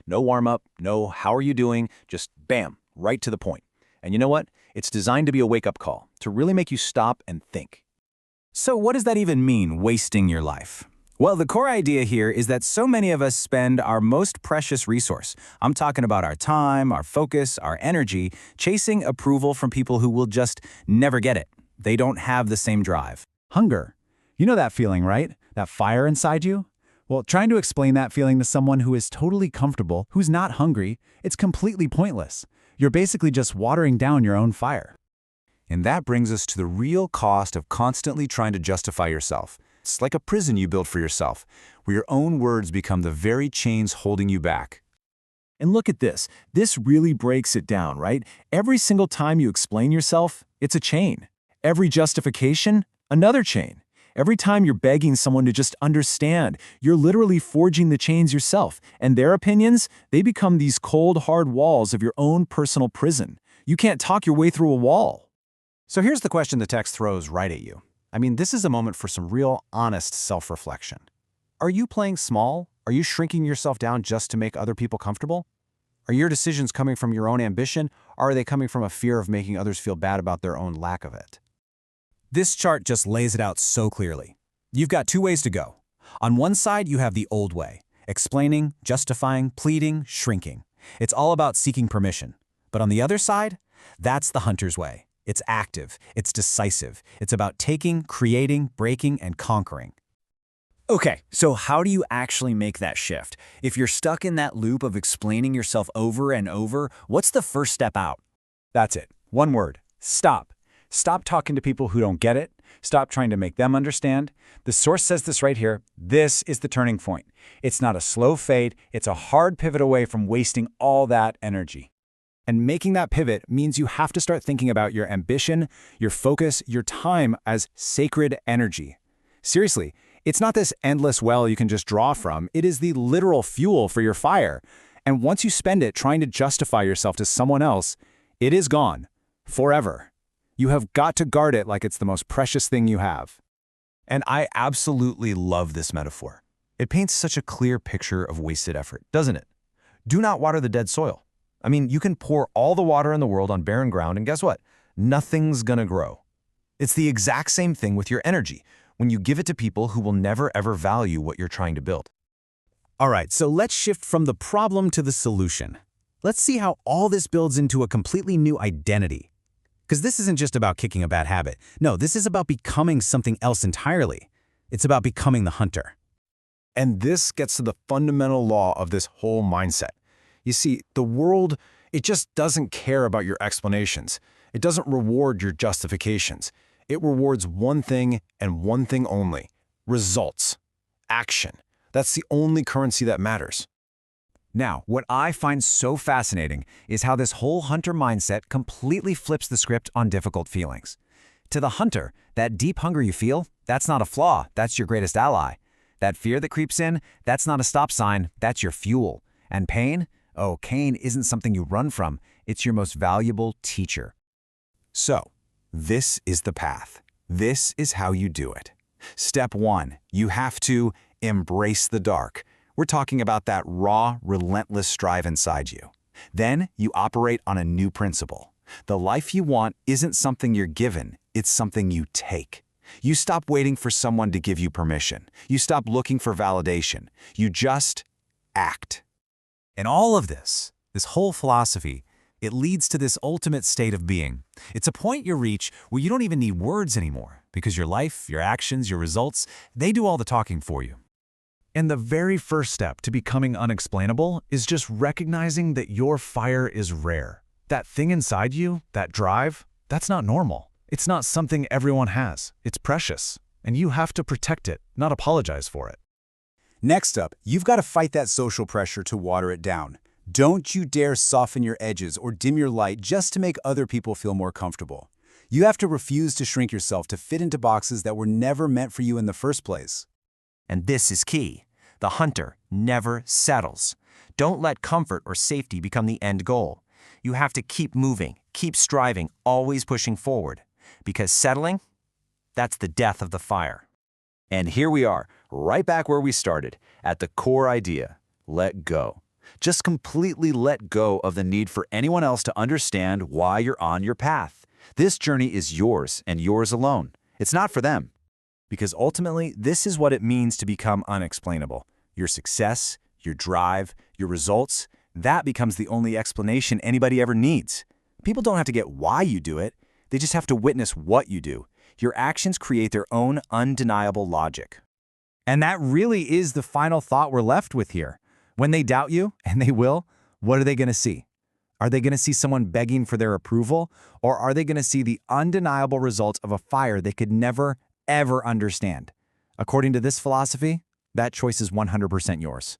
No warm-up, no how are you doing, just bam, right to the point. And you know what? It's designed to be a wake-up call, to really make you stop and think. So what does that even mean, wasting your life? Well, the core idea here is that so many of us spend our most precious resource. I'm talking about our time, our focus, our energy, chasing approval from people who will just never get it. They don't have the same drive. Hunger. You know that feeling, right? That fire inside you? Well, trying to explain that feeling to someone who is totally comfortable, who's not hungry, it's completely pointless. You're basically just watering down your own fire. And that brings us to the real cost of constantly trying to justify yourself. It's like a prison you build for yourself, where your own words become the very chains holding you back. And look at this. This really breaks it down, right? Every single time you explain yourself, it's a chain. Every justification, another chain. Every time you're begging someone to just understand, you're literally forging the chains yourself. And their opinions, they become these cold, hard walls of your own personal prison. You can't talk your way through a wall. So here's the question the text throws right at you. I mean, this is a moment for some real, honest self-reflection. Are you playing small? Are you shrinking yourself down just to make other people comfortable? Are your decisions coming from your own ambition, or are they coming from a fear of making others feel bad about their own lack of it? This chart just lays it out so clearly. You've got two ways to go. On one side, you have the old way, explaining, justifying, pleading, shrinking. It's all about seeking permission. But on the other side, that's the hunter's way. It's active, it's decisive, it's about taking, creating, breaking, and conquering. Okay, so how do you actually make that shift? If you're stuck in that loop of explaining yourself over and over, what's the first step out? That's it. One word. Stop. Stop talking to people who don't get it. Stop trying to make them understand. The source says this right here. This is the turning point. It's not a slow fade. It's a hard pivot away from wasting all that energy. And making that pivot means you have to start thinking about your ambition, your focus, your time as sacred energy. Seriously, it's not this endless well you can just draw from. It is the literal fuel for your fire. And once you spend it trying to justify yourself to someone else, it is gone. Forever. You have got to guard it like it's the most precious thing you have. And I absolutely love this metaphor. It paints such a clear picture of wasted effort, doesn't it? Do not water the dead soil. I mean, you can pour all the water in the world on barren ground, and guess what? Nothing's gonna grow. It's the exact same thing with your energy, when you give it to people who will never ever value what you're trying to build. All right, so let's shift from the problem to the solution. Let's see how all this builds into a completely new identity. Because this isn't just about kicking a bad habit. No, this is about becoming something else entirely. It's about becoming the hunter. And this gets to the fundamental law of this whole mindset. You see, the world, it just doesn't care about your explanations. It doesn't reward your justifications. It rewards one thing and one thing only: results, action. That's the only currency that matters. Now, what I find so fascinating is how this whole hunter mindset completely flips the script on difficult feelings. To the hunter, that deep hunger you feel, that's not a flaw, that's your greatest ally. That fear that creeps in, that's not a stop sign, that's your fuel. And pain? Oh, pain isn't something you run from, it's your most valuable teacher. So, this is the path. This is how you do it. Step 1, you have to embrace the dark. We're talking about that raw, relentless strive inside you. Then you operate on a new principle. The life you want isn't something you're given, it's something you take. You stop waiting for someone to give you permission. You stop looking for validation. You just act. And all of this whole philosophy, it leads to this ultimate state of being. It's a point you reach where you don't even need words anymore, because your life, your actions, your results, they do all the talking for you. And the very first step to becoming unexplainable is just recognizing that your fire is rare. That thing inside you, that drive, that's not normal. It's not something everyone has. It's precious. And you have to protect it, not apologize for it. Next up, you've got to fight that social pressure to water it down. Don't you dare soften your edges or dim your light just to make other people feel more comfortable. You have to refuse to shrink yourself to fit into boxes that were never meant for you in the first place. And this is key. The hunter never settles. Don't let comfort or safety become the end goal. You have to keep moving, keep striving, always pushing forward. Because settling, that's the death of the fire. And here we are, right back where we started, at the core idea: let go. Just completely let go of the need for anyone else to understand why you're on your path. This journey is yours and yours alone. It's not for them. Because ultimately, this is what it means to become unexplainable. Your success, your drive, your results, that becomes the only explanation anybody ever needs. People don't have to get why you do it. They just have to witness what you do. Your actions create their own undeniable logic. And that really is the final thought we're left with here. When they doubt you, and they will, what are they going to see? Are they going to see someone begging for their approval? Or are they going to see the undeniable results of a fire they could never, ever understand? According to this philosophy, that choice is 100% yours.